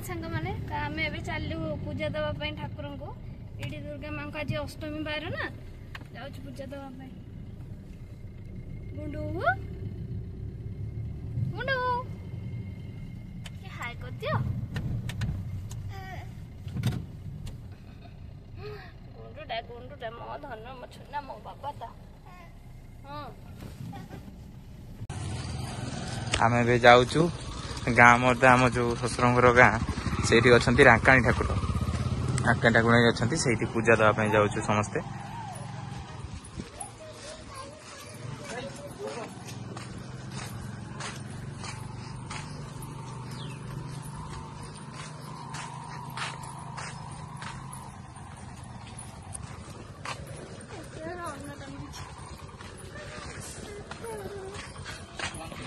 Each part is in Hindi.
सांग मैंने आम ए चलू पूजा दवाई ठाकुर को ये दुर्गा माँ को आज अष्टमी बार ना जाऊँ पूजा दवाई गुंडू गुंडू हाय कर दियो गुंडूटा मो धन मो छुना मो बाबा ता आम ए जाऊँ गाँ मत आम जो शशुर गाँ से अच्छा रांकाणी ठाकुर अच्छा से पूजा दवाई जाऊँ समस्ते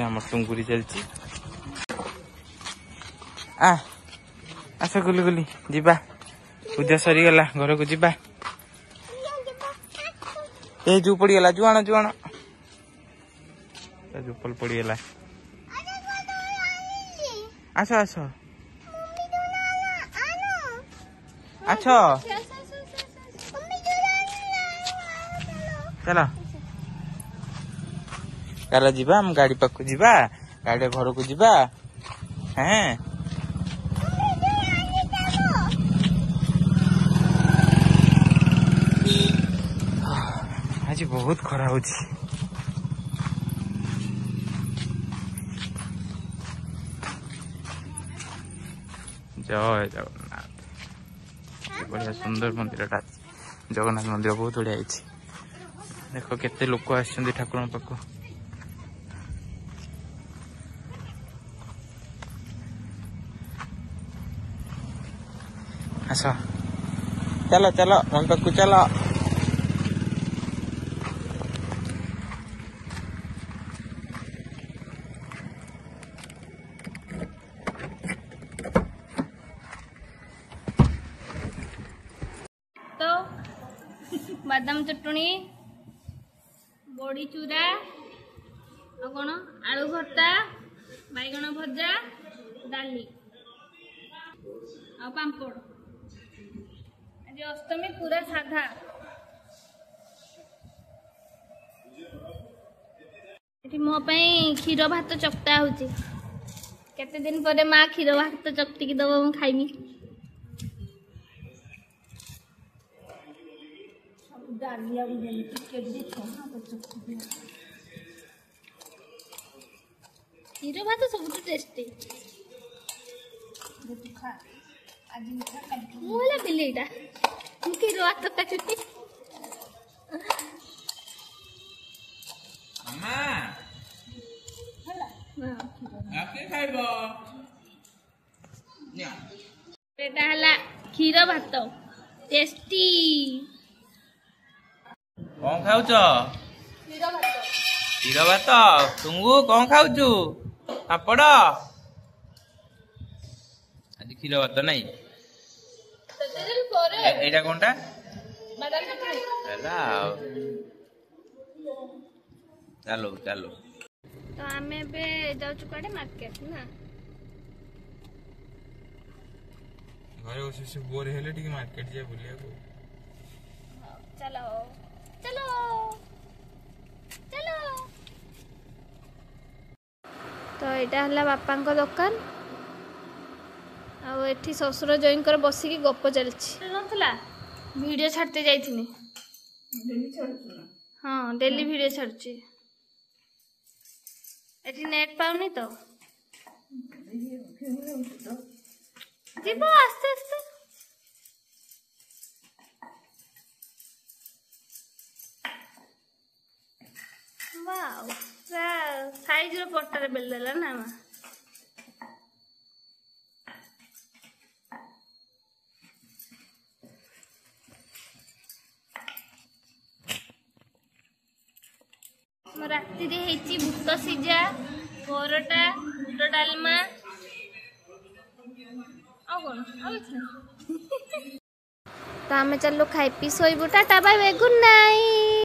आम टुंगुरी चलती आस गुली गुली जीवा पूजा सरीगला घर को जीवा ए जू पड़गला जुआण जुआण जुपल पड़गला आस आस आछ चलो चलो जीवा हम गाड़ी पाक जीवा गाड़ी घर को जीवा हैं आज बहुत खरा हो जय जगन्नाथ बढ़िया सुंदर मंदिर टा जगन्नाथ मंदिर बहुत बढ़िया देख केते लोक आछन ठाकुर पाक आस चलो चलो मम्मी पाक चलो तो बादाम चटनी बड़ी चूरा और कौन आलू भर्ता बैगण भजा डाली और पांपड़ आज अष्टमी पूरा साधा मो क्षीर भात चकटा हो केते दिन पर माँ क्षीर भात चकटिकी दब मु खाइमी क्षीर भात सब टेस्टी मुला बिलेटा क्षीर भात काटुनी क्षीर भात टेस्टी कौन खाऊच क्षीर भात तुमको कौन खाऊचु पापड़ आज क्षीर भात नहीं एटा कोनटा चलो चलो तो आम जाऊँ कड़े मार्केट ना घरे बस बोर हेले टिके मार्केट जाए बुलिया को चलो चलो चलो तो यहाँ है बापा दुकान आठी शशुर जईंकर बसिकी गप चलती ना वीडियो छाड़ते जाइए हाँ डेली वीडियो छाड़ुची एठी नेट पाउनी तो जीव आस्ते आस्ते वाओ साइज रो पट्टारे बेल देला ना मा राति बुट सीझा परोटा बुट डालमा कौन तो आम चलो खाई पी सोईबू tata bye bye good night.